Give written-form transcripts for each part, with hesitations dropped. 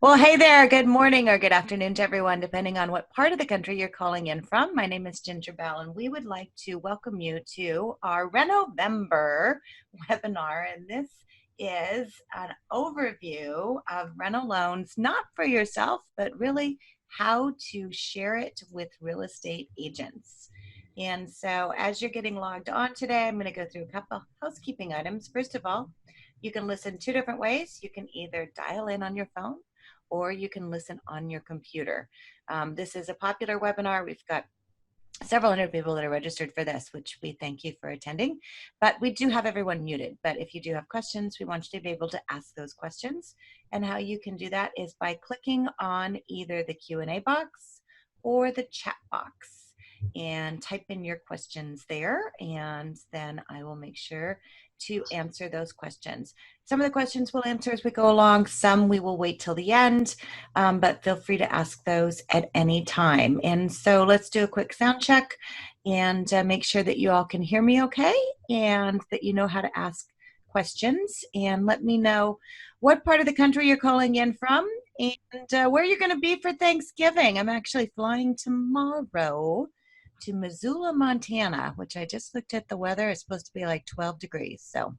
Well, hey there. Good morning or good afternoon to everyone, depending on what part of the country you're calling in from. My name is Ginger Bell, and we would like to welcome you to our Renovember webinar. And this is an overview of reno loans, not for yourself, but really how to share it with real estate agents. And so, as you're getting logged on today, I'm going to go through a couple housekeeping items. First of all, you can listen two different ways. You can either dial in on your phone or you can listen on your computer. This is a popular webinar. We've got several hundred people that are registered for this, which we thank you for attending. But we do have everyone muted. But if you do have questions, we want you to be able to ask those questions. And how you can do that is by clicking on either the Q&A box or the chat box and type in your questions there. And then I will make sure to answer those questions. Some of the questions we'll answer as we go along. Some we will wait till the end, but feel free to ask those at any time. And so let's do a quick sound check and make sure that you all can hear me okay and that you know how to ask questions. And let me know what part of the country you're calling in from and where you're going to be for Thanksgiving. I'm actually flying tomorrow to Missoula, Montana, which I just looked at the weather. It's supposed to be like 12 degrees. So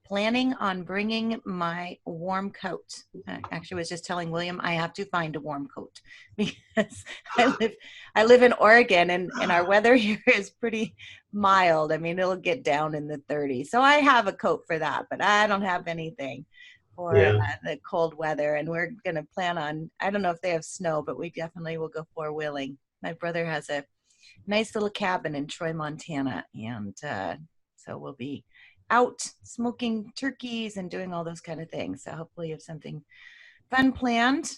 planning on bringing my warm coat. I actually was just telling William I have to find a warm coat because I live in Oregon and our weather here is pretty mild. I mean, it'll get down in the 30s. So I have a coat for that, but I don't have anything for Yeah, the cold weather. And we're going to plan on, I don't know if they have snow, but we definitely will go four-wheeling. My brother has a nice little cabin in Troy, Montana. And so we'll be out smoking turkeys and doing all those kind of things. So hopefully you have something fun planned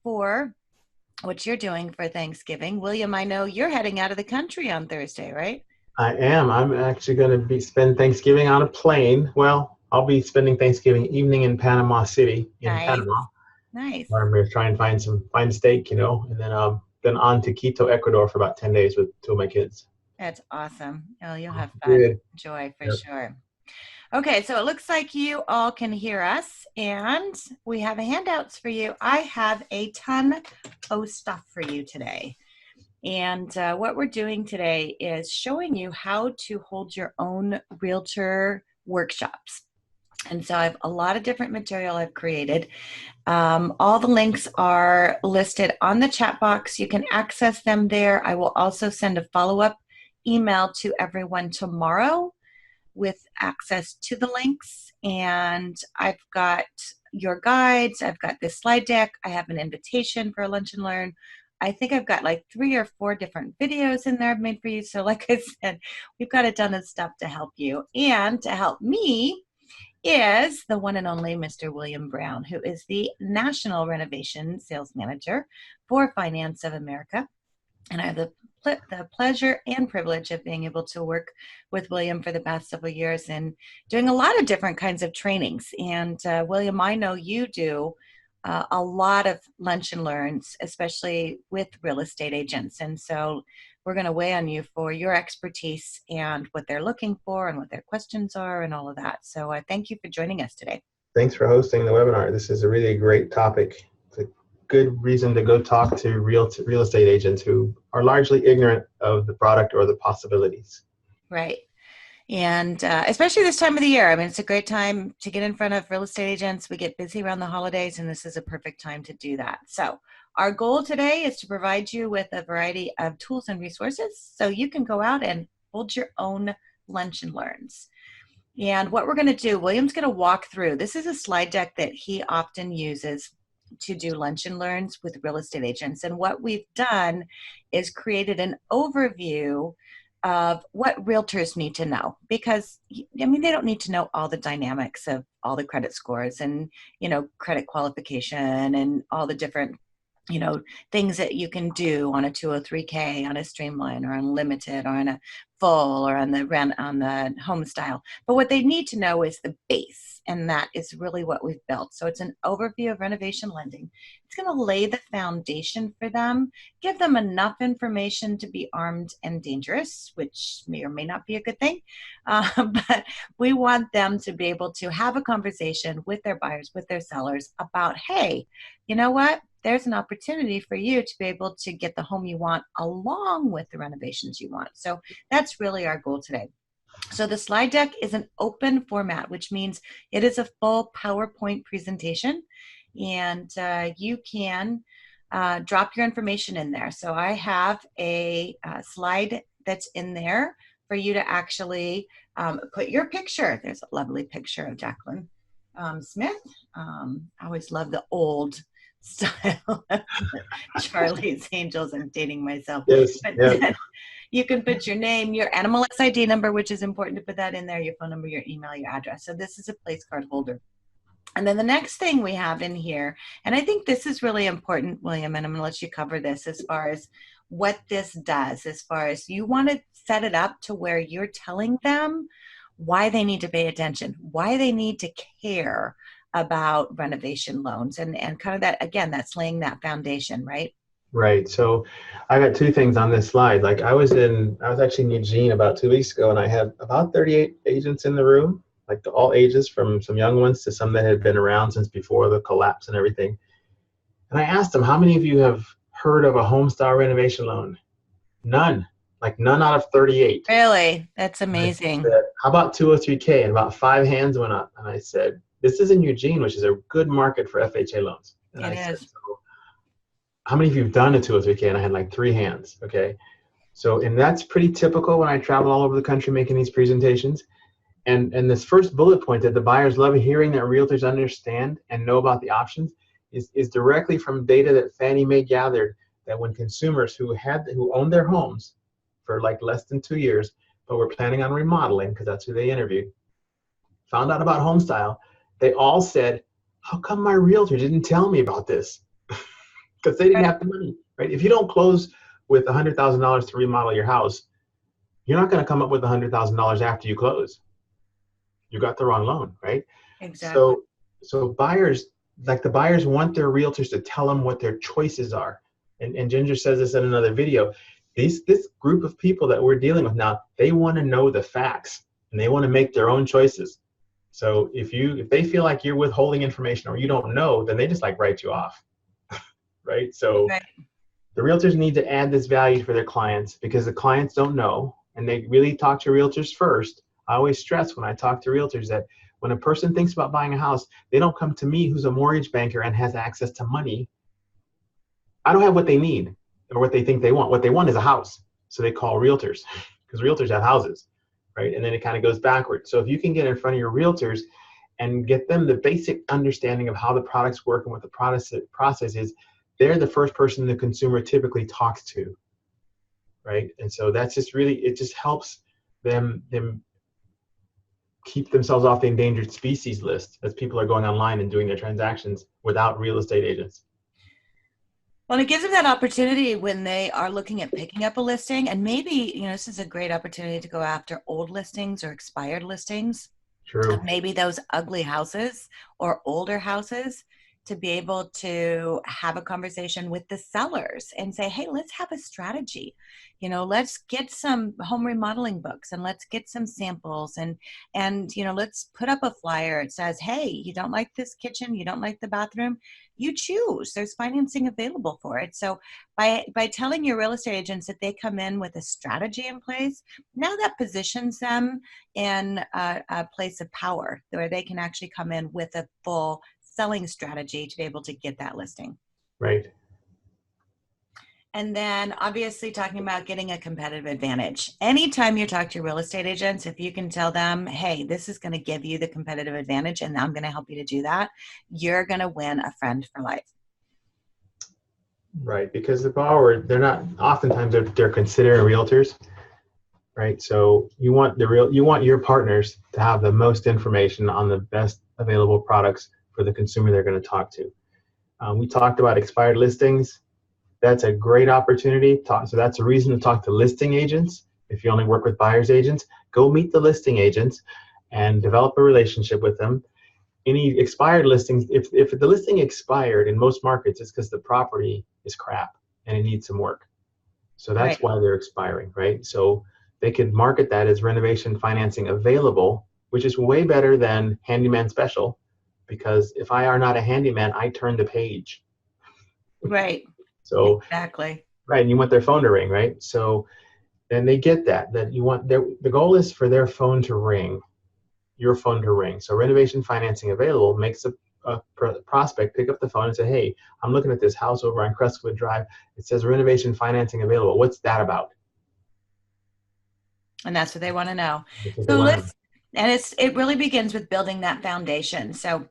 for what you're doing for Thanksgiving. William, I know you're heading out of the country on Thursday, right? I am. I'm actually going to be spend Thanksgiving on a plane. Well, I'll be spending Thanksgiving evening in Panama City, in Nice, Panama, nice. where I'm going to try and find some fine steak, and then on to Quito, Ecuador for about 10 days with two of my kids. That's awesome. Oh, you'll have fun, Good. joy for Yep. sure. Okay, so it looks like you all can hear us, and we have handouts for you. I have a ton of stuff for you today. And what we're doing today is showing you how to hold your own realtor workshops. And so I have a lot of different material I've created. All the links are listed on the chat box. You can access them there. I will also send a follow-up email to everyone tomorrow with access to the links. And I've got your guides. I've got this slide deck. I have an invitation for Lunch and Learn. I think I've got like 3 or 4 different videos in there I've made for you. So like I said, we've got a ton of stuff to help you. And to help me is the one and only Mr. William Brown, who is the National Renovation Sales Manager for Finance of America. And I have the pleasure and privilege of being able to work with William for the past several years and doing a lot of different kinds of trainings. And William, I know you do a lot of lunch and learns, especially with real estate agents. And so we're going to weigh on you for your expertise and what they're looking for and what their questions are and all of that. So thank you for joining us today. Thanks for hosting the webinar. This is a really great topic. It's a good reason to go talk to real estate agents who are largely ignorant of the product or the possibilities. Right. And especially this time of the year. I mean, it's a great time to get in front of real estate agents. We get busy around the holidays, and this is a perfect time to do that. So our goal today is to provide you with a variety of tools and resources so you can go out and hold your own lunch and learns. And what we're going to do, William's going to walk through. This is a slide deck that he often uses to do lunch and learns with real estate agents. And what we've done is created an overview of what realtors need to know, because I mean, they don't need to know all the dynamics of all the credit scores and, credit qualification and all the different, things that you can do on a 203K, on a streamline or unlimited or on a full or on the rent, on the home style. But what they need to know is the base. and that is really what we've built. So it's an overview of renovation lending. It's going to lay the foundation for them, give them enough information to be armed and dangerous, which may or may not be a good thing. But we want them to be able to have a conversation with their buyers, with their sellers about, hey, you know what? There's an opportunity for you to be able to get the home you want along with the renovations you want. So that's really our goal today. So the slide deck is an open format, which means it is a full PowerPoint presentation, and you can drop your information in there. So I have a slide that's in there for you to actually put your picture. There's a lovely picture of Jacqueline Smith. I always love the old style. Charlie's Angels. I'm dating myself. Yes. But Yeah. you can put your name, your NMLS ID number, which is important to put that in there, your phone number, your email, your address. So this is a place card holder. And then the next thing we have in here, and I think this is really important, William, and I'm going to let you cover this as far as what this does, as far as you want to set it up to where you're telling them why they need to pay attention, why they need to care about renovation loans, and kind of that, again, that's laying that foundation, right? Right. So I got two things on this slide. Like I was actually in Eugene about 2 weeks ago, and I had about 38 agents in the room, like all ages, from some young ones to some that had been around since before the collapse and everything. And I asked them, how many of you have heard of a home style renovation loan? None. Like none out of 38. Really? That's And I amazing. said, how about 203K? And about 5 hands went up. And I said, this is in Eugene, which is a good market for FHA loans. And It I said, is. so how many of you have done a 203K? And I had like 3 hands. Okay. So, and that's pretty typical when I travel all over the country making these presentations. And this first bullet point that the buyers love hearing that realtors understand and know about the options is directly from data that Fannie Mae gathered, that when consumers who owned their homes for like less than 2 years, but were planning on remodeling, because that's who they interviewed, found out about home style, they all said, how come my realtor didn't tell me about this? Because they didn't have the money, right? If you don't close with $100,000 to remodel your house, you're not going to come up with $100,000 after you close. You got the wrong loan, right? Exactly. So buyers, like the buyers want their realtors to tell them what their choices are. And Ginger says this in another video. This group of people that we're dealing with now, they want to know the facts and they want to make their own choices. So if they feel like you're withholding information or you don't know, then they just like write you off, right? So Right. the realtors need to add this value for their clients because the clients don't know, and they really talk to realtors first. I always stress when I talk to realtors that when a person thinks about buying a house, they don't come to me, who's a mortgage banker and has access to money. I don't have what they need or what they think they want. What they want is a house. So they call realtors because realtors have houses, right? And then it kind of goes backwards. So if you can get in front of your realtors and get them the basic understanding of how the products work and what the process is, they're the first person the consumer typically talks to, right? And so that's just really, it just helps them keep themselves off the endangered species list as people are going online and doing their transactions without real estate agents. Well, it gives them that opportunity when they are looking at picking up a listing, and maybe, this is a great opportunity to go after old listings or expired listings. True. Maybe those ugly houses or older houses, to be able to have a conversation with the sellers and say, hey, let's have a strategy. Let's get some home remodeling books and let's get some samples and let's put up a flyer. It says, hey, you don't like this kitchen, you don't like the bathroom, you choose. There's financing available for it. So by telling your real estate agents that they come in with a strategy in place, now that positions them in a place of power where they can actually come in with a full selling strategy to be able to get that listing. Right. And then obviously talking about getting a competitive advantage. Anytime you talk to real estate agents, if you can tell them, hey, this is going to give you the competitive advantage and I'm going to help you to do that, you're going to win a friend for life. Right, because the borrower, oftentimes they're considering realtors, right? So you want your partners to have the most information on the best available products for the consumer they're going to talk to. We talked about expired listings. That's a great opportunity. So that's a reason to talk to listing agents. If you only work with buyer's agents, go meet the listing agents and develop a relationship with them. any expired listings, if the listing expired in most markets, it's because the property is crap and it needs some work. So that's Right. why they're expiring, right? So they could market that as renovation financing available, which is way better than handyman special, because if I are not a handyman, I turn the page. Right. So, Exactly. right, and you want their phone to ring, right? So then they get that you want the goal is for their phone to ring, your phone to ring. So renovation financing available makes a prospect pick up the phone and say, hey, I'm looking at this house over on Crestwood Drive. It says renovation financing available. What's that about? And that's what they want to know. That's what they So want to know. it really begins with building that foundation. So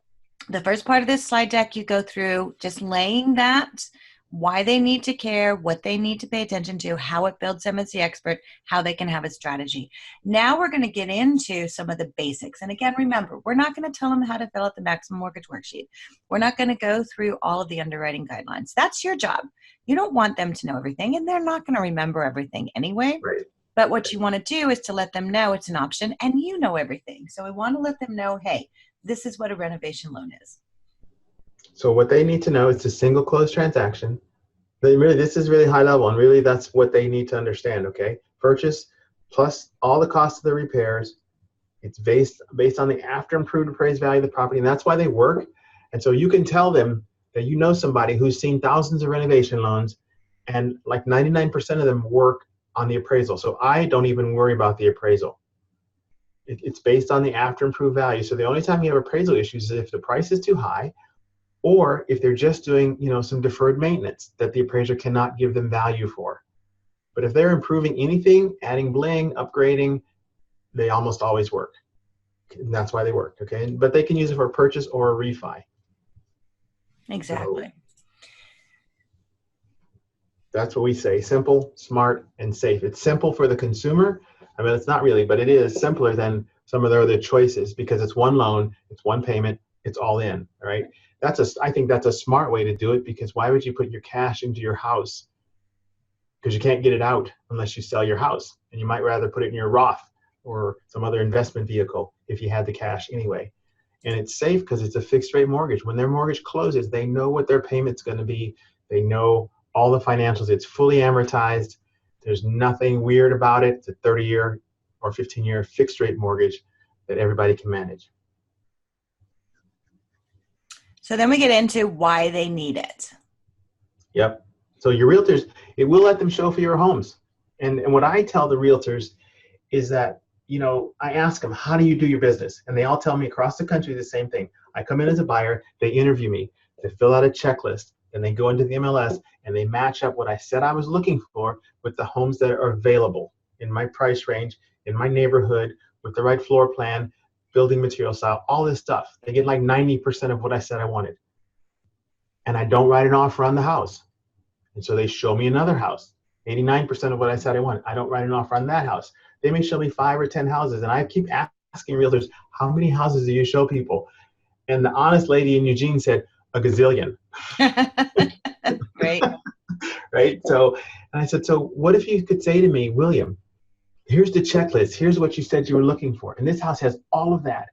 the first part of this slide deck, you go through just laying that, why they need to care, what they need to pay attention to, how it builds them as the expert, how they can have a strategy. Now we're going to get into some of the basics. And again, remember, we're not going to tell them how to fill out the maximum mortgage worksheet. We're not going to go through all of the underwriting guidelines. That's your job. You don't want them to know everything, and they're not going to remember everything anyway. Right. But what you want to do is to let them know it's an option and you know everything. So we want to let them know, hey, this is what a renovation loan is. So what they need to know is a single closed transaction. This is really high level, and really that's what they need to understand, okay? Purchase plus all the costs of the repairs. It's based on the after improved appraised value of the property, and that's why they work. And so you can tell them that you know somebody who's seen thousands of renovation loans, and like 99% of them work on the appraisal. So I don't even worry about the appraisal. It's based on the after improved value. So the only time you have appraisal issues is if the price is too high, or if they're just doing, some deferred maintenance that the appraiser cannot give them value for. But if they're improving anything, adding bling, upgrading, they almost always work. And that's why they work, okay? But they can use it for a purchase or a refi. Exactly. So that's what we say: simple, smart, and safe. It's simple for the consumer. I mean, it's not really, but it is simpler than some of their other choices because it's one loan, it's one payment, it's all in, right? I think that's a smart way to do it, because why would you put your cash into your house? Because you can't get it out unless you sell your house, and you might rather put it in your Roth or some other investment vehicle if you had the cash anyway. And it's safe because it's a fixed rate mortgage. When their mortgage closes, they know what their payment's going to be. They know all the financials. It's fully amortized. There's nothing weird about it. It's a 30-year or 15-year fixed rate mortgage that everybody can manage. So then we get into why they need it. Yep. So your realtors, it will let them show for your homes. And what I tell the realtors is that, I ask them, how do you do your business? And they all tell me across the country the same thing. I come in as a buyer, they interview me, they fill out a checklist, and they go into the MLS and they match up what I said I was looking for with the homes that are available in my price range, in my neighborhood, with the right floor plan, building material style, all this stuff. They get like 90% of what I said I wanted. And I don't write an offer on the house. And so they show me another house, 89% of what I said I want. I don't write an offer on that house. They may show me 5 or 10 houses, and I keep asking realtors, how many houses do you show people? And the honest lady in Eugene said, a gazillion. Right. Right? So, and I said, so what if you could say to me, William, here's the checklist. Here's what you said you were looking for. And this house has all of that.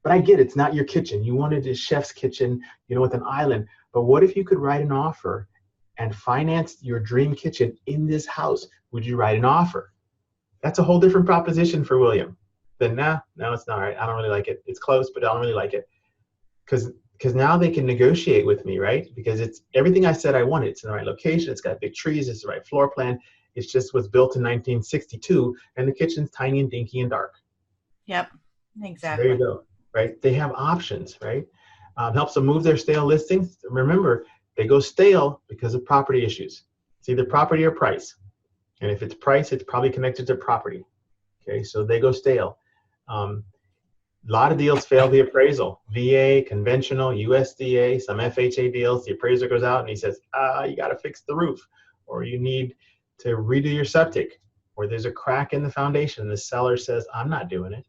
But I get it. It's not your kitchen. You wanted a chef's kitchen, with an island. But what if you could write an offer and finance your dream kitchen in this house? Would you write an offer? That's a whole different proposition for William. Then, no, it's not right. I don't really like it. It's close, but I don't really like it. Because now they can negotiate with me, right? Because it's everything I said I wanted. It's in the right location. It's got big trees. It's the right floor plan. It's just was built in 1962, and the kitchen's tiny and dinky and dark. Yep, Exactly. There you go, right? They have options, right? Helps them move their stale listings. Remember, they go stale because of property issues. It's either property or price. And if it's price, it's probably connected to property. Okay, so they go stale. A lot of deals fail the appraisal. VA, conventional, USDA, some FHA deals. The appraiser goes out and he says, you got to fix the roof, or you need to redo your septic, or there's a crack in the foundation. The seller says, I'm not doing it.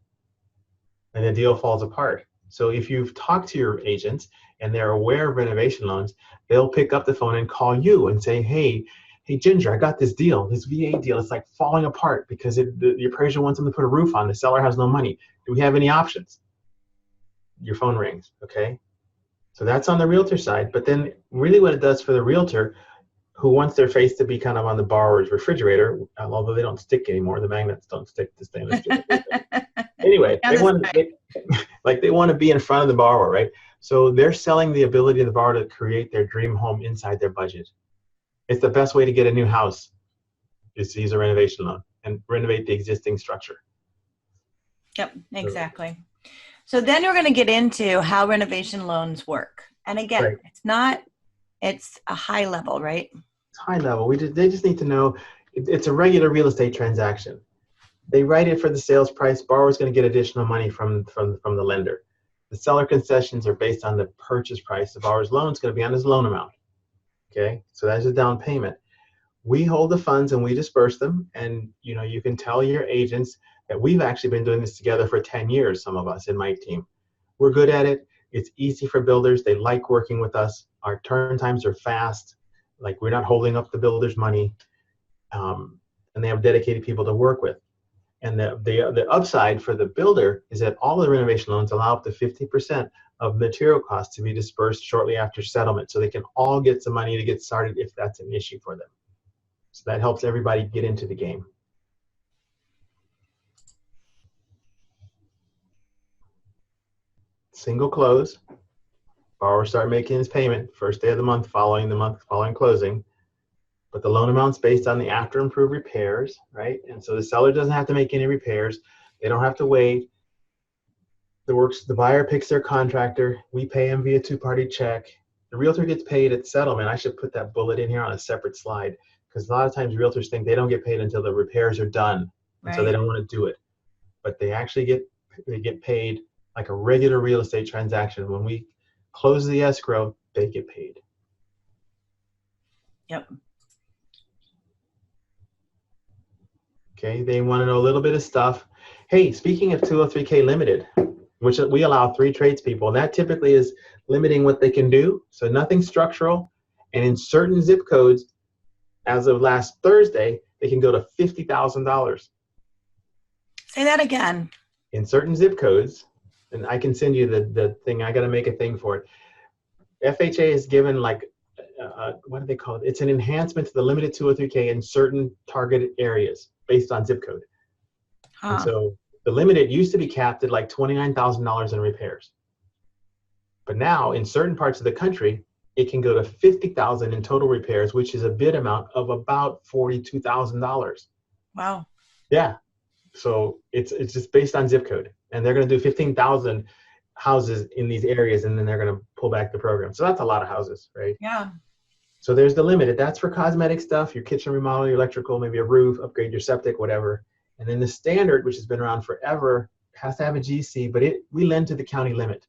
And the deal falls apart. So if you've talked to your agents and they're aware of renovation loans, they'll pick up the phone and call you and say, hey, Ginger, I got this deal, this VA deal. It's like falling apart because the appraiser wants them to put a roof on. The seller has no money. Do we have any options? your phone rings, okay? So that's on the realtor side. But then really what it does for the realtor who wants their face to be kind of on the borrower's refrigerator, although they don't stick anymore, the magnets don't stick to stainless steel. Anyway, they want to be in front of the borrower, right? So they're selling the ability of the borrower to create their dream home inside their budget. It's the best way to get a new house is to use a renovation loan and renovate the existing structure. Yep, exactly. So then we're going to get into how renovation loans work. And again, it's a high level, right? It's high level. They just need to know it's a regular real estate transaction. They write it for the sales price. Borrower's going to get additional money from the lender. The seller concessions are based on the purchase price. The borrower's loan is going to be on his loan amount. Okay, so that's a down payment. We hold the funds and we disperse them. And you can tell your agents that we've actually been doing this together for 10 years, some of us in my team. We're good at it. It's easy for builders. They like working with us. Our turn times are fast. Like we're not holding up the builder's money. And they have dedicated people to work with. And the upside for the builder is that all the renovation loans allow up to 50% of material costs to be dispersed shortly after settlement. So they can all get some money to get started if that's an issue for them. So that helps everybody get into the game. Single close. Borrower start making his payment first day of the month following closing. But the loan amount's based on the after improved repairs, right? And so the seller doesn't have to make any repairs. They don't have to wait. The buyer picks their contractor. We pay him via two-party check. The realtor gets paid at settlement. I should put that bullet in here on a separate slide because a lot of times realtors think they don't get paid until the repairs are done. And so they don't want to do it. But they actually get paid like a regular real estate transaction. When we close the escrow, they get paid. Yep. Okay, they want to know a little bit of stuff. Hey, speaking of 203K limited, which we allow 3 tradespeople, and that typically is limiting what they can do. So nothing structural. And in certain zip codes, as of last Thursday, they can go to $50,000. Say that again. In certain zip codes, and I can send you the thing. I got to make a thing for it. FHA is given like, what do they call it? It's an enhancement to the limited 203K in certain targeted areas based on zip code. And so the limited used to be capped at like $29,000 in repairs. But now in certain parts of the country, it can go to $50,000 in total repairs, which is a bid amount of about $42,000. Wow. Yeah. So it's just based on zip code. And they're going to do 15,000 houses in these areas, and then they're going to pull back the program. So that's a lot of houses, right? Yeah. So there's the limited. That's for cosmetic stuff, your kitchen remodel, your electrical, maybe a roof, upgrade your septic, whatever. And then the standard, which has been around forever, has to have a GC, but we lend to the county limit.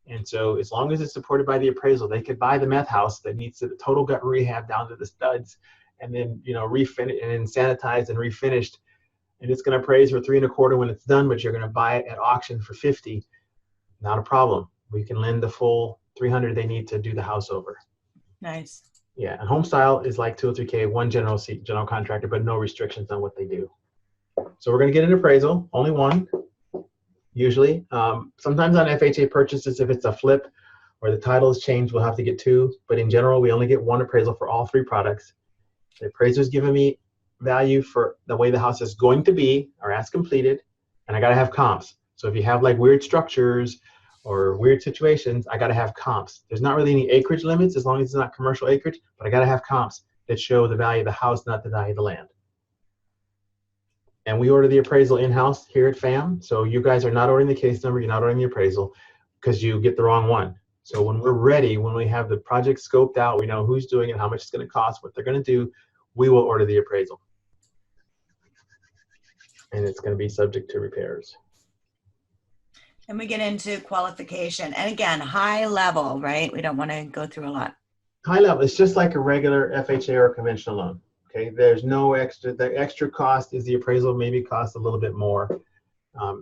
And so as long as it's supported by the appraisal, they could buy the meth house that needs the total gut rehab down to the studs, and then refinish and then sanitized and refinished. And it's going to appraise for 3.25 when it's done, but you're going to buy it at auction for 50. Not a problem. We can lend the full 300 they need to do the house over. Nice. Yeah, and home style is like 203K, one general contractor, but no restrictions on what they do. So we're going to get an appraisal, only one, usually. Sometimes on FHA purchases, if it's a flip or the title is changed, we'll have to get 2. But in general, we only get 1 appraisal for all 3 products. The appraiser's giving me value for the way the house is going to be or as completed, and I got to have comps. So if you have like weird structures or weird situations, I got to have comps. There's not really any acreage limits as long as it's not commercial acreage, but I got to have comps that show the value of the house, not the value of the land. And we order the appraisal in-house here at FAM. So you guys are not ordering the case number, you're not ordering the appraisal because you get the wrong one. So when we're ready, when we have the project scoped out, we know who's doing it, how much it's going to cost, what they're going to do, we will order the appraisal. And it's going to be subject to repairs. And we get into qualification. And again, high level, right? We don't want to go through a lot. High level, it's just like a regular FHA or conventional loan. Okay, there's no extra. The extra cost is the appraisal maybe costs a little bit more.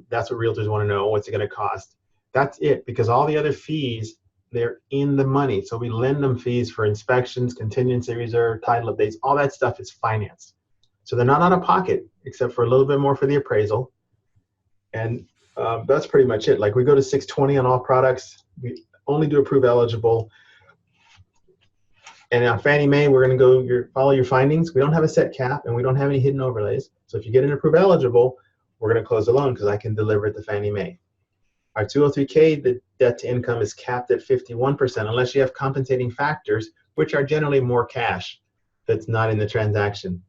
That's what realtors want to know. What's it going to cost? That's it, because all the other fees, they're in the money. So we lend them fees for inspections, contingency reserve, title updates, all that stuff is financed. So they're not out of pocket, except for a little bit more for the appraisal. And That's pretty much it. Like we go to 620 on all products. We only do approve eligible. And on Fannie Mae, we're going to go follow your findings. We don't have a set cap and we don't have any hidden overlays. So if you get an approve eligible, we're going to close the loan because I can deliver it to Fannie Mae. Our 203K, the debt to income is capped at 51% unless you have compensating factors, which are generally more cash that's not in the transaction.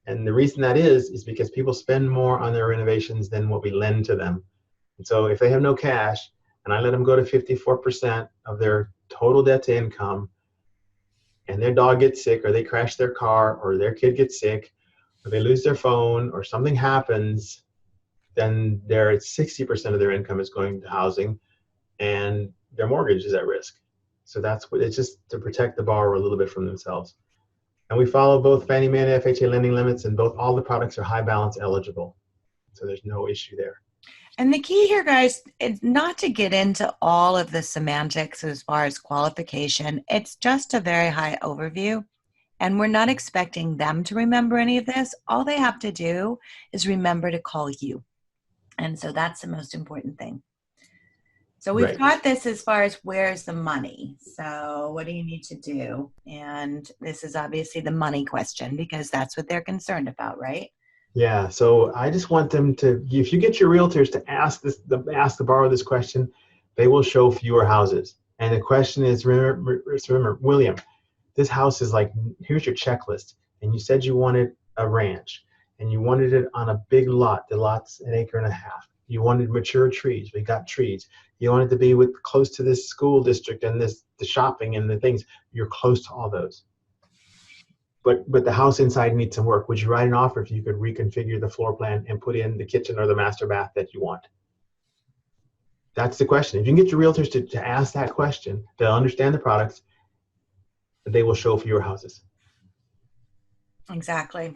And the reason that is because people spend more on their renovations than what we lend to them. And so if they have no cash and I let them go to 54% of their total debt to income, and their dog gets sick or they crash their car or their kid gets sick or they lose their phone or something happens, then they're at 60% of their income is going to housing and their mortgage is at risk. So that's what it's just to protect the borrower a little bit from themselves. And we follow both Fannie Mae and FHA lending limits, and all the products are high balance eligible. So there's no issue there. And the key here, guys, is not to get into all of the semantics as far as qualification. It's just a very high overview. And we're not expecting them to remember any of this. All they have to do is remember to call you. And so that's the most important thing. So we've got this as far as where's the money. So what do you need to do? And this is obviously the money question because that's what they're concerned about, right? Yeah, so I just want them to, if you get your realtors to ask the borrower this question, they will show fewer houses. And the question is, remember, William, this house is like, here's your checklist. And you said you wanted a ranch and you wanted it on a big lot. The lot's 1.5 acres. You wanted mature trees. We got trees. You wanted to be close to this school district and the shopping and the things. You're close to all those. But the house inside needs some work. Would you write an offer if you could reconfigure the floor plan and put in the kitchen or the master bath that you want? That's the question. If you can get your realtors to ask that question, they'll understand the products. They will show fewer houses. Exactly.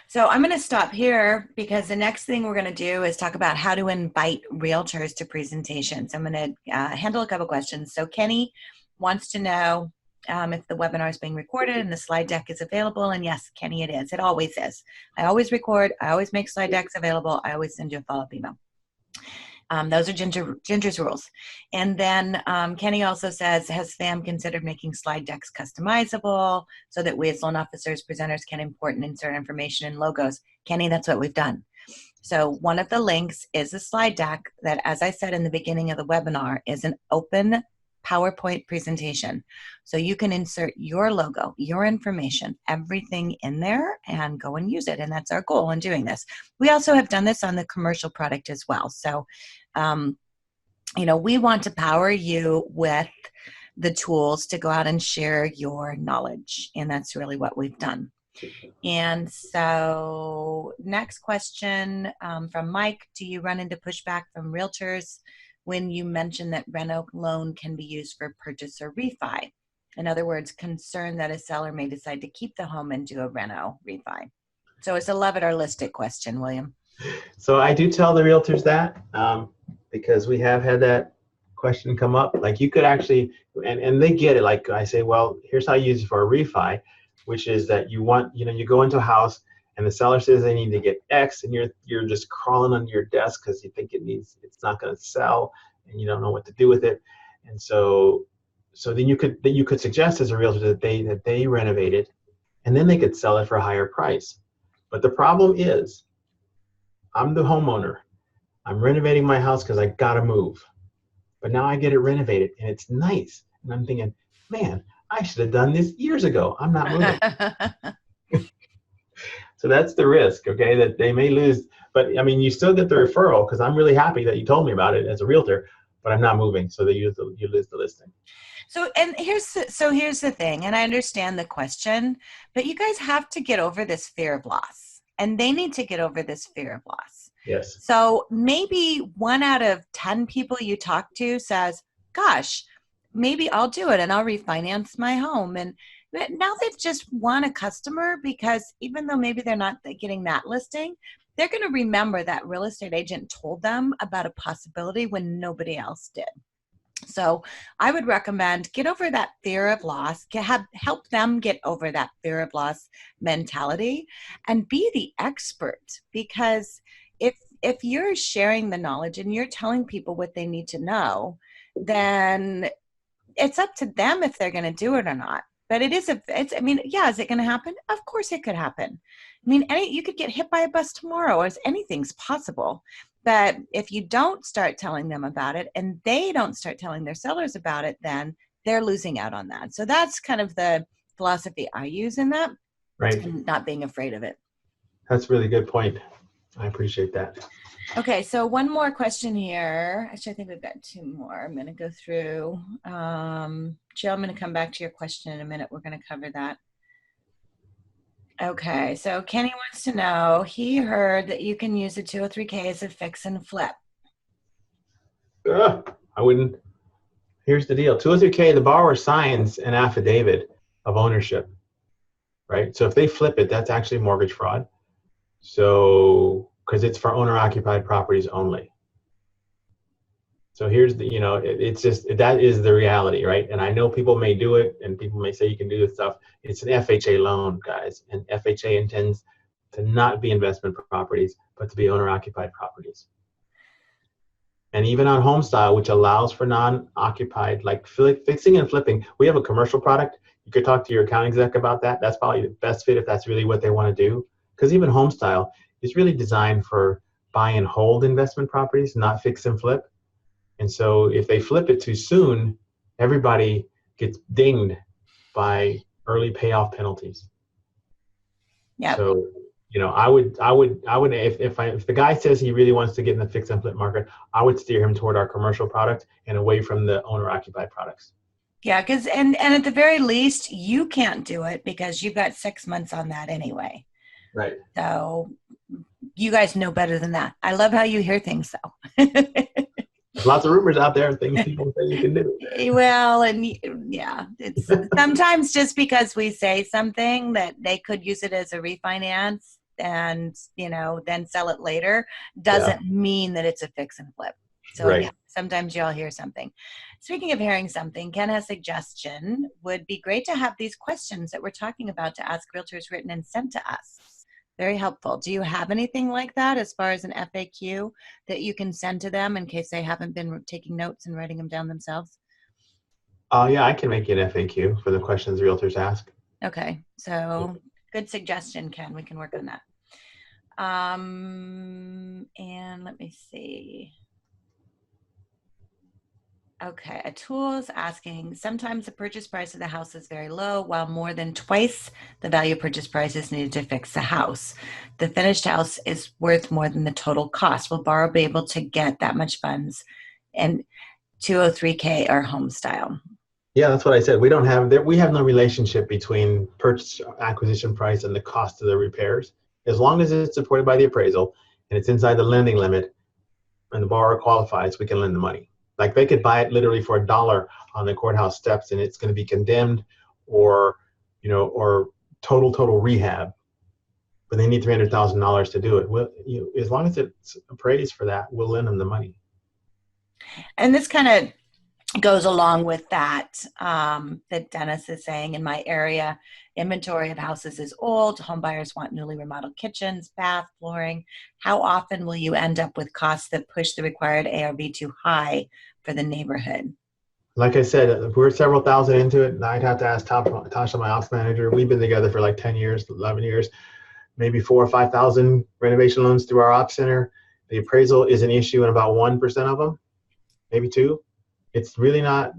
So I'm going to stop here because the next thing we're going to do is talk about how to invite realtors to presentations. I'm going to handle a couple questions. So Kenny wants to know if the webinar is being recorded and the slide deck is available. And yes, Kenny, it is. It always is. I always record. I always make slide decks available. I always send you a follow-up email. Those are Ginger's rules. And then Kenny also says, has FAM considered making slide decks customizable so that we as loan officers, presenters can import and insert information and logos? Kenny, that's what we've done. So one of the links is a slide deck that, as I said in the beginning of the webinar, is an open PowerPoint presentation. So you can insert your logo, your information, everything in there and go and use it. And that's our goal in doing this. We also have done this on the commercial product as well. So, we want to power you with the tools to go out and share your knowledge. And that's really what we've done. And so next question from Mike, do you run into pushback from realtors when you mention that Reno loan can be used for purchase or refi? In other words, concern that a seller may decide to keep the home and do a Reno refi. So it's a love it or list it question, William. So I do tell the realtors that because we have had that question come up. Like you could actually, and they get it. Like I say, well, here's how you use it for a refi, which is that you go into a house and the seller says they need to get X, and you're just crawling under your desk because you think it's not going to sell, and you don't know what to do with it. And so then you could suggest as a realtor that they renovate it, and then they could sell it for a higher price. But the problem is, I'm the homeowner. I'm renovating my house because I gotta move, but now I get it renovated and it's nice, and I'm thinking, man, I should have done this years ago. I'm not moving. So that's the risk, okay, that they may lose. But I mean, you still get the referral because I'm really happy that you told me about it as a realtor, but I'm not moving, so you lose the listing. So here's the thing, and I understand the question, but you guys have to get over this fear of loss, and they need to get over this fear of loss. Yes. So maybe 1 out of 10 people you talk to says, gosh, maybe I'll do it and I'll refinance my home. And now they've just won a customer because even though maybe they're not getting that listing, they're going to remember that real estate agent told them about a possibility when nobody else did. So I would recommend get over that fear of loss, help them get over that fear of loss mentality and be the expert. Because if if you're sharing the knowledge and you're telling people what they need to know, then it's up to them if they're going to do it or not. But I mean, yeah, is it going to happen? Of course it could happen. I mean, you could get hit by a bus tomorrow, or anything's possible. But if you don't start telling them about it and they don't start telling their sellers about it, then they're losing out on that. So that's kind of the philosophy I use in that, Right. and not being afraid of it. That's a really good point. I appreciate that. Okay, so one more question here. Actually, I think we've got two more. I'm going to go through. Jill, I'm going to come back to your question in a minute. We're going to cover that. Okay, so Kenny wants to know, he heard that you can use a 203K as a fix and flip. I wouldn't. Here's the deal. 203K, the borrower signs an affidavit of ownership, right? So if they flip it, that's actually mortgage fraud. So, because it's for owner-occupied properties only. So here's the, it's just, that is the reality, right? And I know people may do it and people may say you can do this stuff. It's an FHA loan, guys. And FHA intends to not be investment properties, but to be owner-occupied properties. And even on home style, which allows for non-occupied, like fixing and flipping, we have a commercial product. You could talk to your account exec about that. That's probably the best fit if that's really what they want to do. Because even home style is really designed for buy and hold investment properties, not fix and flip. And so if they flip it too soon, everybody gets dinged by early payoff penalties. Yeah. So, I would if the guy says he really wants to get in the fix and flip market, I would steer him toward our commercial product and away from the owner occupied products. Yeah, because and at the very least, you can't do it because you've got 6 months on that anyway. Right. So you guys know better than that. I love how you hear things though. There's lots of rumors out there, things people say you can do. Well, and yeah, it's sometimes just because we say something that they could use it as a refinance and, then sell it later doesn't mean that it's a fix and flip. So right. Yeah, sometimes y'all hear something. Speaking of hearing something, Ken has a suggestion. Would be great to have these questions that we're talking about to ask realtors written and sent to us. Very helpful. Do you have anything like that as far as an FAQ that you can send to them in case they haven't been taking notes and writing them down themselves? Yeah, I can make you an FAQ for the questions realtors ask. Okay, so good suggestion, Ken. We can work on that. And let me see. Okay, a tool is asking, sometimes the purchase price of the house is very low, while more than twice the value purchase price is needed to fix the house. The finished house is worth more than the total cost. Will borrower be able to get that much funds in 203K or home style? Yeah, that's what I said. We have no relationship between purchase acquisition price and the cost of the repairs. As long as it's supported by the appraisal and it's inside the lending limit and the borrower qualifies, we can lend the money. Like they could buy it literally for $1 on the courthouse steps and it's going to be condemned or total rehab, but they need $300,000 to do it. As long as it's appraised for that, we'll lend them the money. And this kind of goes along with that Dennis is saying, in my area, inventory of houses is old. Home buyers want newly remodeled kitchens, bath, flooring. How often will you end up with costs that push the required ARV too high for the neighborhood? Like I said, we're several thousand into it. And I'd have to ask Tasha, my ops manager. We've been together for like 10 years, 11 years, maybe 4,000 or 5,000 renovation loans through our ops center. The appraisal is an issue in about 1% of them, maybe 2%. It's really not,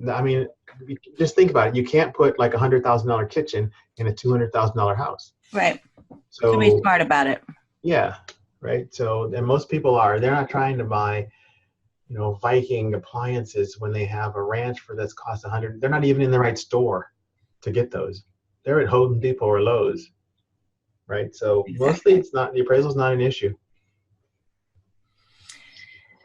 just think about it. You can't put like $100,000 kitchen in a $200,000 house. Right. So be smart about it. Yeah. Right. So, and most people they're not trying to buy, Viking appliances when they have a ranch that's cost $100. They're not even in the right store to get those. They're at Home Depot or Lowe's. Right. So Mostly the appraisal is not an issue.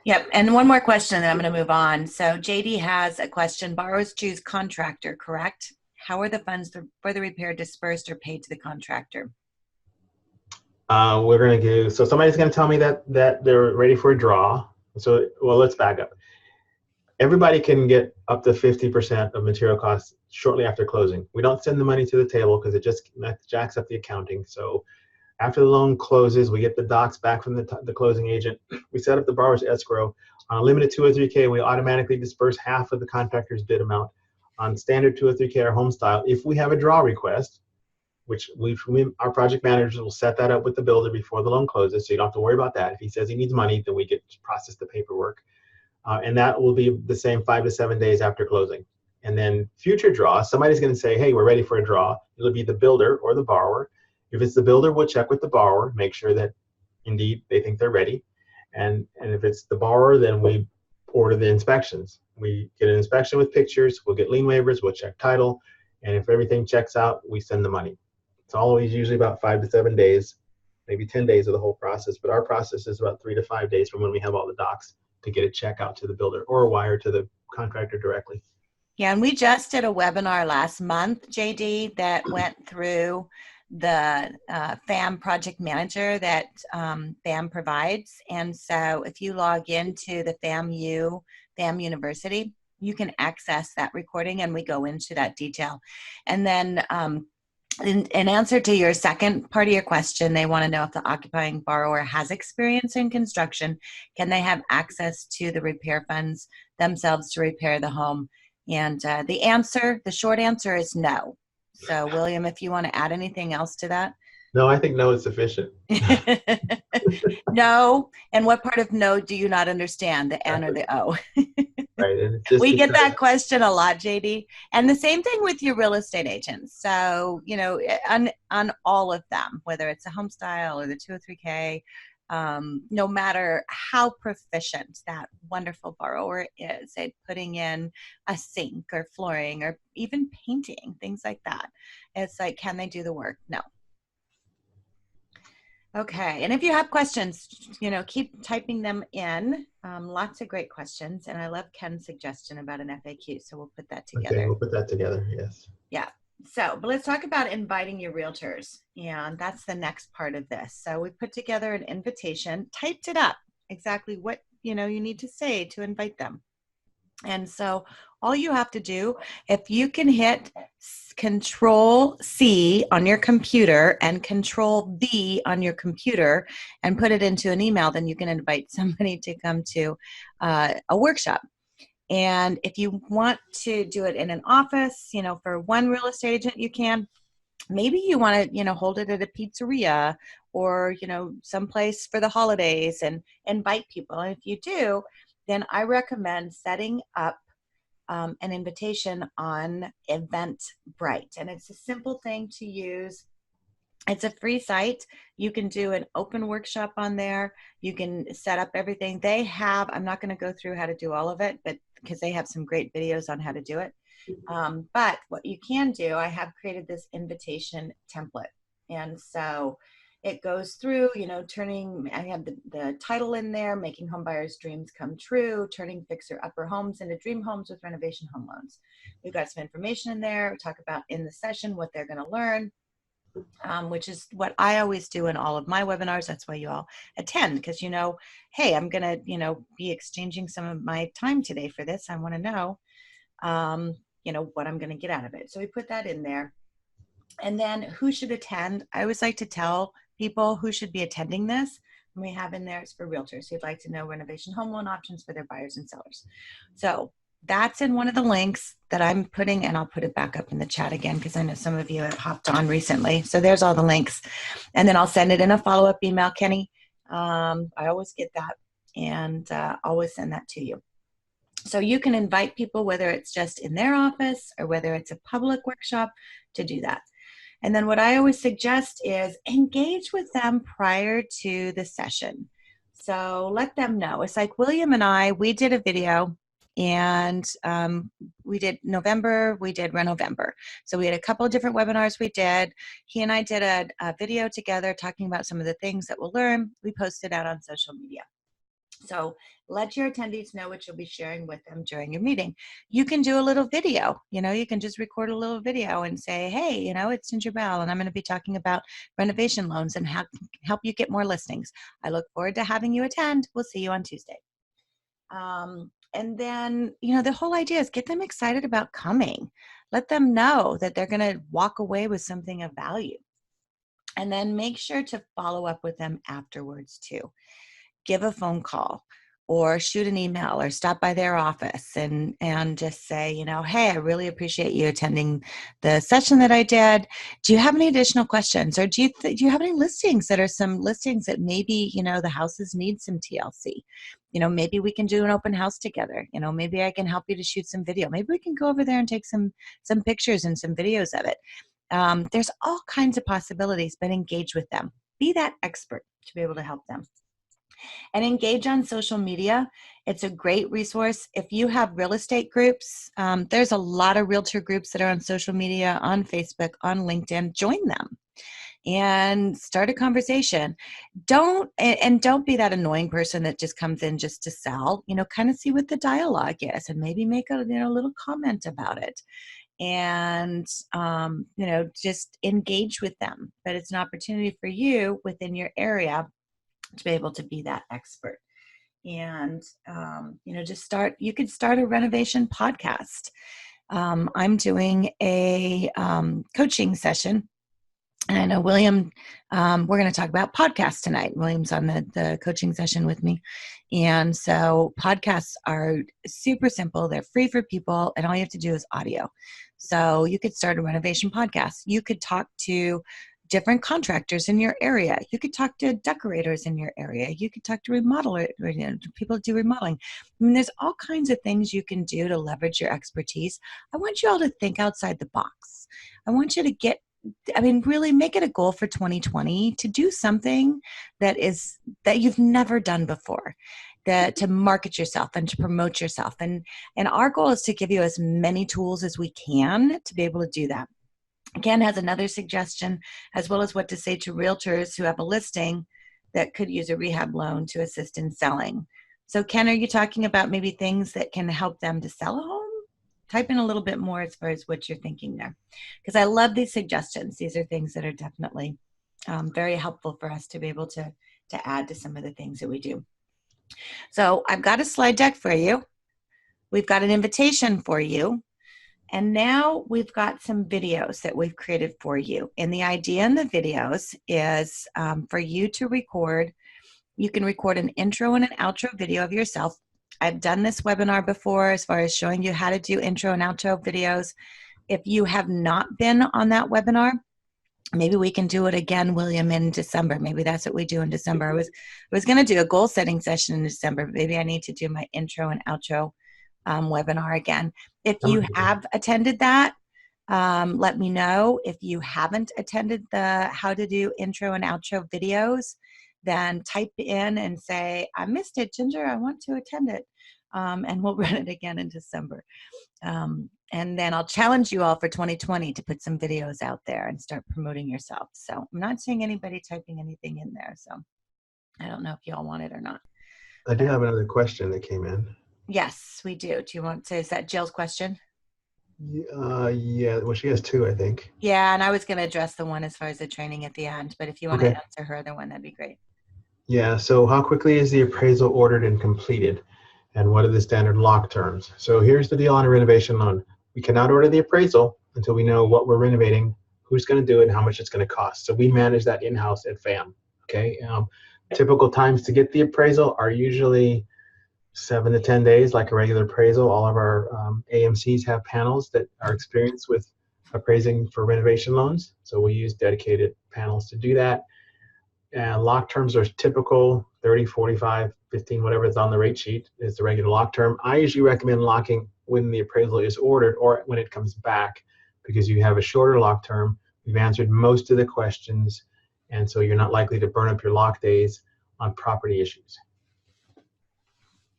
Yep. And one more question, and I'm going to move on. So JD has a question. Borrowers choose contractor, correct? How are the funds for the repair dispersed or paid to the contractor? We're going to so somebody's going to tell me that they're ready for a draw. So, let's back up. Everybody can get up to 50% of material costs shortly after closing. We don't send the money to the table because it just jacks up the accounting. So After the loan closes, we get the docs back from the closing agent. We set up the borrower's escrow. On a limited 203K, we automatically disperse half of the contractor's bid amount. On standard 203K or home style, if we have a draw request, which our project managers will set that up with the builder before the loan closes, so you don't have to worry about that. If he says he needs money, then we get to process the paperwork. And that will be the same 5 to 7 days after closing. And then future draw, somebody's going to say, hey, we're ready for a draw. It'll be the builder or the borrower. If it's the builder, we'll check with the borrower, make sure that indeed they think they're ready. And if it's the borrower, then we order the inspections. We get an inspection with pictures, we'll get lien waivers, we'll check title, and if everything checks out, we send the money. It's always usually about 5 to 7 days, maybe 10 days of the whole process, but our process is about 3 to 5 days from when we have all the docs to get a check out to the builder or a wire to the contractor directly. Yeah, and we just did a webinar last month, JD, that went through the FAM project manager that FAM provides. And so if you log into the FAM University, you can access that recording, and we go into that detail. And then in answer to your second part of your question, they want to know if the occupying borrower has experience in construction, can they have access to the repair funds themselves to repair the home? And the short answer is no. So William, if you want to add anything else to that. No, I think no is sufficient. No. And what part of no do you not understand, the N or the O? Right. And it's just we get that question a lot, JD. And the same thing with your real estate agents. So, on all of them, whether it's a home style or the 203K, no matter how proficient that wonderful borrower is at putting in a sink or flooring or even painting, things like that, it's like, can they do the work? No. Okay, and if you have questions, keep typing them in. Lots of great questions, and I love Ken's suggestion about an FAQ, so we'll put that together. Okay, we'll put that together, yes. Yeah, but let's talk about inviting your realtors, and that's the next part of this. So we put together an invitation, typed it up, exactly what you need to say to invite them. And so all you have to do, if you can hit Control C on your computer and Control V on your computer and put it into an email, then you can invite somebody to come to a workshop. And if you want to do it in an office, for one real estate agent, you can. Maybe you want to, hold it at a pizzeria or, someplace for the holidays and invite people. And if you do, then I recommend setting up an invitation on Eventbrite. And it's a simple thing to use. It's a free site. You can do an open workshop on there. You can set up everything. I'm not going to go through how to do all of it, but because they have some great videos on how to do it. But what you can do, I have created this invitation template. And so it goes through, I have the title in there, making home buyers' dreams come true, turning fixer-upper homes into dream homes with renovation home loans. We've got some information in there. We talk about in the session what they're going to learn, which is what I always do in all of my webinars. That's why you all attend, because hey, I'm going to, be exchanging some of my time today for this. I want to know, what I'm going to get out of it. So we put that in there. And then who should attend? I always like to tell people who should be attending this. And we have in there, it's for realtors who'd like to know renovation home loan options for their buyers and sellers. So that's in one of the links that I'm putting, and I'll put it back up in the chat again because I know some of you have hopped on recently. So there's all the links. And then I'll send it in a follow-up email, Kenny. I always get that and always send that to you. So you can invite people, whether it's just in their office or whether it's a public workshop, to do that. And then what I always suggest is engage with them prior to the session. So let them know. It's like William and I, we did a video, and we did November, we did Renovember. So we had a couple of different webinars we did. He and I did a video together talking about some of the things that we'll learn. We posted out on social media. So let your attendees know what you'll be sharing with them during your meeting. You can do a little video, you can just record a little video and say, hey, it's Ginger Bell, and I'm going to be talking about renovation loans and how to help you get more listings. I look forward to having you attend. We'll see you on Tuesday. And then, the whole idea is get them excited about coming. Let them know that they're going to walk away with something of value. And then make sure to follow up with them afterwards too. Give a phone call or shoot an email or stop by their office and just say, hey, I really appreciate you attending the session that I did. Do you have any additional questions, or do you have any listings that are some listings that maybe the houses need some TLC? Maybe we can do an open house together. Maybe I can help you to shoot some video. Maybe we can go over there and take some pictures and some videos of it. There's all kinds of possibilities, but engage with them. Be that expert to be able to help them. And engage on social media. It's a great resource. If you have real estate groups, there's a lot of realtor groups that are on social media, on Facebook, on LinkedIn. Join them and start a conversation. Don't be that annoying person that just comes in just to sell. Kind of see what the dialogue is and maybe make a little comment about it. And just engage with them. But it's an opportunity for you within your area to be able to be that expert. And you could start a renovation podcast. I'm doing a coaching session, and I know William, we're going to talk about podcasts tonight. William's on the coaching session with me. And so podcasts are super simple. They're free for people, and all you have to do is audio. So you could start a renovation podcast. You could talk to different contractors in your area. You could talk to decorators in your area. You could talk to remodelers, people that do remodeling. There's all kinds of things you can do to leverage your expertise. I want you all to think outside the box. I want you to really make it a goal for 2020 to do something that you've never done before, to market yourself and to promote yourself. And our goal is to give you as many tools as we can to be able to do that. Ken has another suggestion, as well as what to say to realtors who have a listing that could use a rehab loan to assist in selling. So Ken, are you talking about maybe things that can help them to sell a home? Type in a little bit more as far as what you're thinking there, because I love these suggestions. These are things that are definitely very helpful for us to be able to add to some of the things that we do. So I've got a slide deck for you. We've got an invitation for you. And now we've got some videos that we've created for you. And the idea in the videos is for you to record. You can record an intro and an outro video of yourself. I've done this webinar before as far as showing you how to do intro and outro videos. If you have not been on that webinar, maybe we can do it again, William, in December. Maybe that's what we do in December. I was going to do a goal setting session in December, but maybe I need to do my intro and outro webinar again. If you have attended that, let me know. If you haven't attended the how to do intro and outro videos, then type in and say, I missed it, Ginger, I want to attend it. And we'll run it again in December. And then I'll challenge you all for 2020 to put some videos out there and start promoting yourself. So I'm not seeing anybody typing anything in there. So I don't know if you all want it or not. I do have another question that came in. Yes, we do. Do you want to, is that Jill's question? Yeah, well, she has two, I think. Yeah, and I was going to address the one as far as the training at the end, but if you want to answer her other one, that'd be great. Yeah, so how quickly is the appraisal ordered and completed? And what are the standard lock terms? So here's the deal on a renovation loan. We cannot order the appraisal until we know what we're renovating, who's going to do it, and how much it's going to cost. So we manage that in-house at FAM. Okay. Typical times to get the appraisal are usually 7 to 10 days, like a regular appraisal. All of our AMCs have panels that are experienced with appraising for renovation loans. So we use dedicated panels to do that. And lock terms are typical 30, 45, 15, whatever is on the rate sheet is the regular lock term. I usually recommend locking when the appraisal is ordered or when it comes back, because you have a shorter lock term. We've answered most of the questions, and so you're not likely to burn up your lock days on property issues.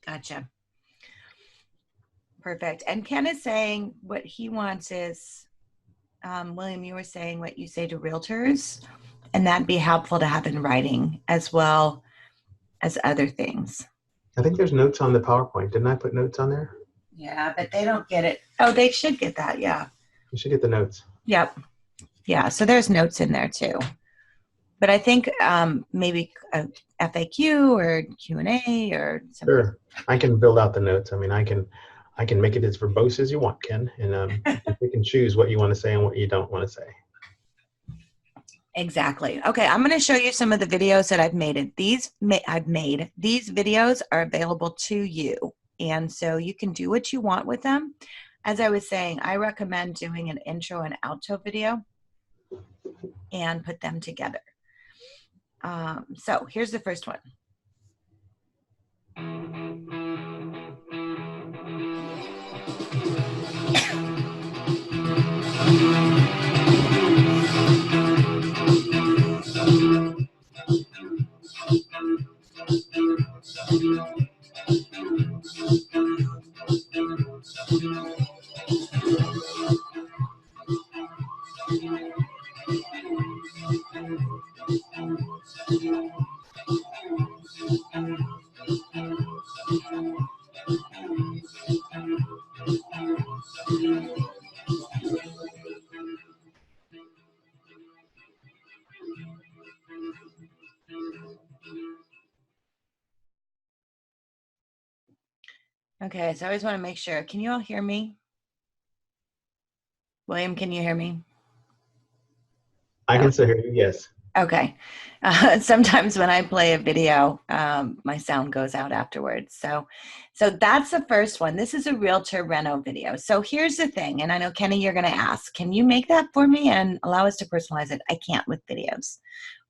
Gotcha. Perfect. And Ken is saying what he wants is, William, you were saying what you say to realtors, and that'd be helpful to have in writing as well as other things. I think there's notes on the PowerPoint. Didn't I put notes on there? Yeah, but they don't get it. Oh, they should get that. Yeah. You should get the notes. Yep. Yeah. So there's notes in there too. But I think maybe a FAQ or Q&A or something. Sure. I can build out the notes. I mean, I can make it as verbose as you want, Ken, and you can choose what you want to say and what you don't want to say. Exactly. Okay, I'm going to show you some of the videos that I've made. These videos are available to you, and so you can do what you want with them. As I was saying, I recommend doing an intro and outro video and put them together. So here's the first one. Okay, so I always want to make sure. Can you all hear me? William, can you hear me? I Oh, can still hear you, yes. okay. Sometimes when I play a video, my sound goes out afterwards. So that's the first one. This is a realtor reno video. So here's the thing, and I know, Kenny, you're going to ask, can you make that for me and allow us to personalize it? I can't with videos.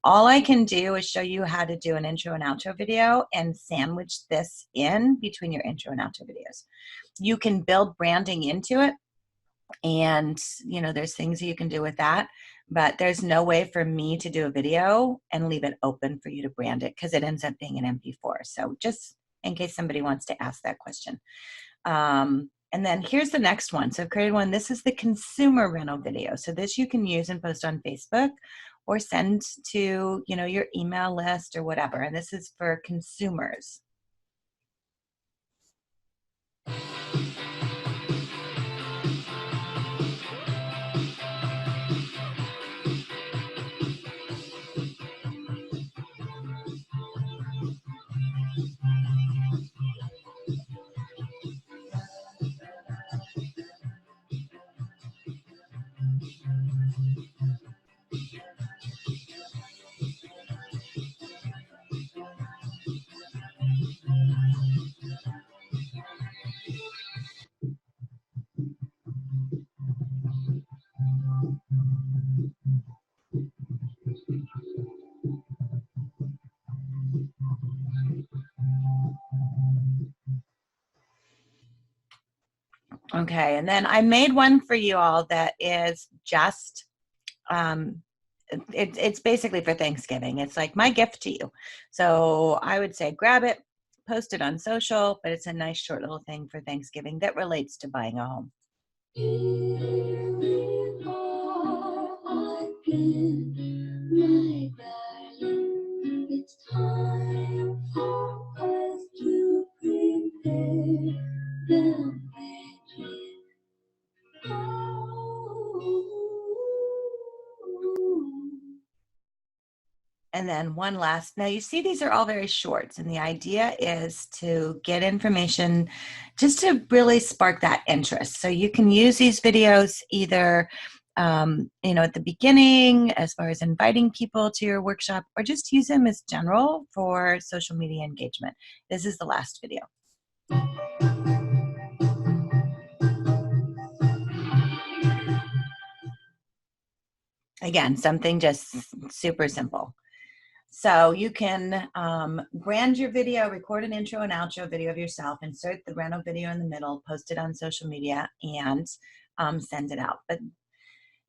All I can do is show you how to do an intro and outro video and sandwich this in between your intro and outro videos. You can build branding into it, and there's things you can do with that, but there's no way for me to do a video and leave it open for you to brand it, because it ends up being an MP4. So just in case somebody wants to ask that question. And then here's the next one. So I've created one. This is the consumer rental video. So this you can use and post on Facebook or send to your email list or whatever. And this is for consumers. Okay, and then I made one for you all that is just it's basically for Thanksgiving. It's like my gift to you. So I would say grab it, post it on social, but it's a nice short little thing for Thanksgiving that relates to buying a home. Here we are again, my darling. It's time for us to prepare the magic. And then one last, now you see these are all very shorts, and the idea is to get information just to really spark that interest. So you can use these videos either at the beginning as far as inviting people to your workshop, or just use them as general for social media engagement. This is the last video. Again, something just super simple. So you can brand your video, record an intro and outro video of yourself, insert the rental video in the middle, post it on social media, and send it out. But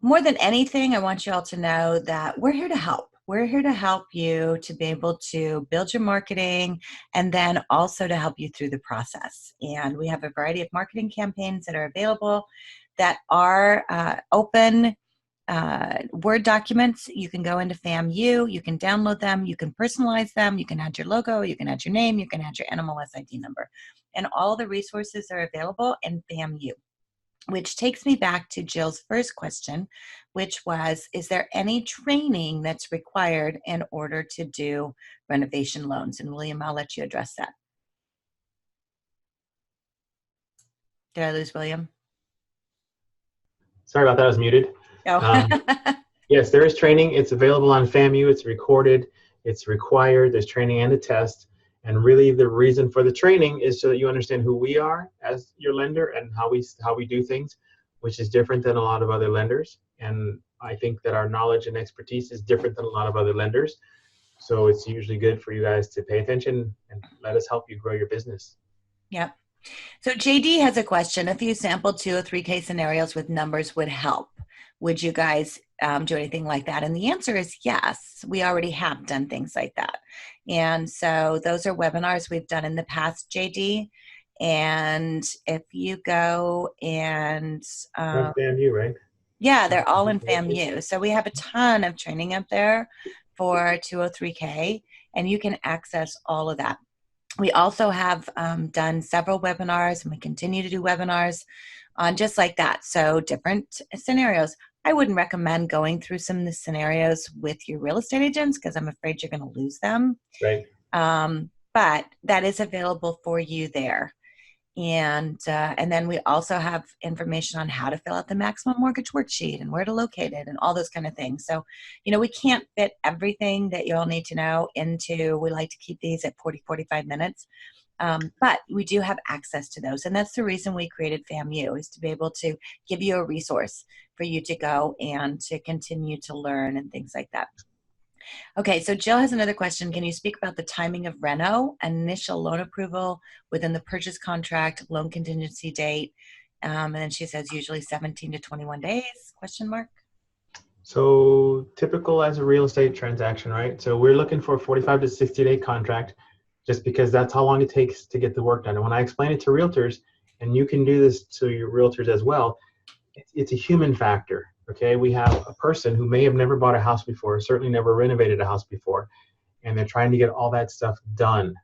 more than anything, I want you all to know that we're here to help. We're here to help you to be able to build your marketing, and then also to help you through the process. And we have a variety of marketing campaigns that are available that are open Word documents. You can go into FAMU, you can download them, you can personalize them, you can add your logo, you can add your name, you can add your NMLS ID number. And all the resources are available in FAMU, which takes me back to Jill's first question, which was, is there any training that's required in order to do renovation loans? And William, I'll let you address that. Did I lose William? Sorry about that, I was muted. Oh. Yes, there is training. It's available on FAMU. It's recorded. It's required. There's training and a test. And really, the reason for the training is so that you understand who we are as your lender and how we do things, which is different than a lot of other lenders. And I think that our knowledge and expertise is different than a lot of other lenders. So it's usually good for you guys to pay attention and let us help you grow your business. Yep. So JD has a question. A few sample 203K scenarios with numbers would help. Would you guys do anything like that? And the answer is yes. We already have done things like that. And so those are webinars we've done in the past, JD. And if you go and FAMU, right? yeah, they're all in FAMU. So we have a ton of training up there for 203K, and you can access all of that. We also have done several webinars, and we continue to do webinars on just like that. So different scenarios. I wouldn't recommend going through some of the scenarios with your real estate agents because I'm afraid you're going to lose them. Right. But that is available for you there. And then we also have information on how to fill out the maximum mortgage worksheet and where to locate it and all those kind of things. So, we can't fit everything that you all need to know into, we like to keep these at 45 minutes. But we do have access to those. And that's the reason we created FAMU, is to be able to give you a resource for you to go and to continue to learn and things like that. Okay, so Jill has another question. Can you speak about the timing of Reno, initial loan approval within the purchase contract, loan contingency date? And then she says usually 17 to 21 days, question mark. So typical as a real estate transaction, right? So we're looking for a 45 to 60-day contract just because that's how long it takes to get the work done. And when I explain it to realtors, and you can do this to your realtors as well, it's a human factor. Okay, we have a person who may have never bought a house before, certainly never renovated a house before, and they're trying to get all that stuff done.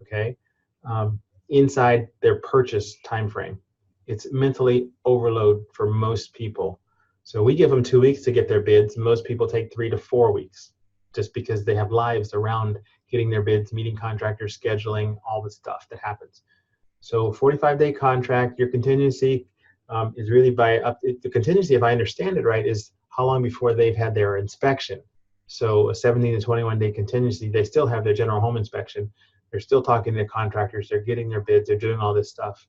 Okay, inside their purchase time frame, it's mentally overload for most people. So we give them 2 weeks to get their bids. Most people take 3 to 4 weeks, just because they have lives around getting their bids, meeting contractors, scheduling, all the stuff that happens. So 45-day contract, your contingency is really the contingency, if I understand it right, is how long before they've had their inspection. So a 17 to 21-day contingency, they still have their general home inspection. They're still talking to contractors. They're getting their bids. They're doing all this stuff.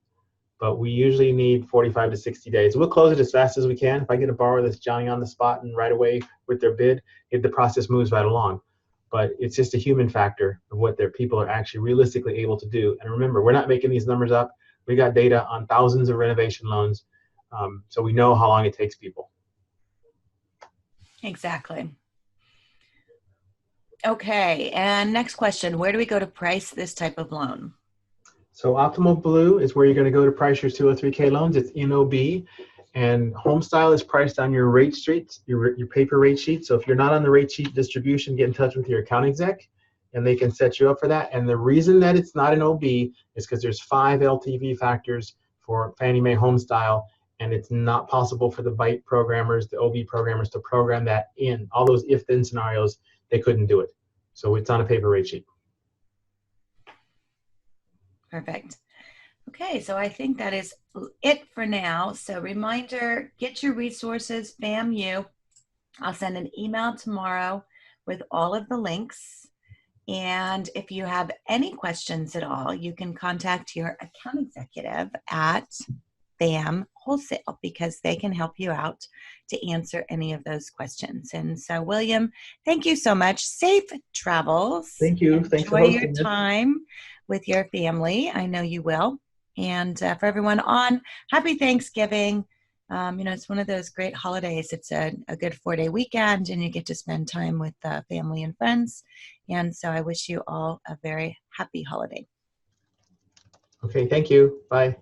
But we usually need 45 to 60 days. We'll close it as fast as we can. If I get a borrower that's Johnny on the spot and right away with their bid, the process moves right along. But it's just a human factor of what their people are actually realistically able to do. And remember, we're not making these numbers up. We got data on thousands of renovation loans, so we know how long it takes people. Exactly. Okay, and next question, where do we go to price this type of loan? So Optimal Blue is where you're going to go to price your 203K loans. It's NOB. And Homestyle is priced on your rate sheet, your paper rate sheet. So if you're not on the rate sheet distribution, get in touch with your account exec, and they can set you up for that. And the reason that it's not an OB is because there's 5 LTV factors for Fannie Mae Homestyle, and it's not possible for the BITE programmers, the OB programmers, to program that in. All those if-then scenarios, they couldn't do it. So it's on a paper rate sheet. Perfect. Okay, so I think that is it for now. So reminder, get your resources, FAMU. I'll send an email tomorrow with all of the links. And if you have any questions at all, you can contact your account executive at FAM Wholesale because they can help you out to answer any of those questions. And so, William, thank you so much. Safe travels. Thank you. Thanks for hosting. Enjoy hosting your time with your family. I know you will. And for everyone on, happy Thanksgiving. It's one of those great holidays. It's a good 4-day weekend, and you get to spend time with family and friends. And so I wish you all a very happy holiday. Okay, thank you. Bye.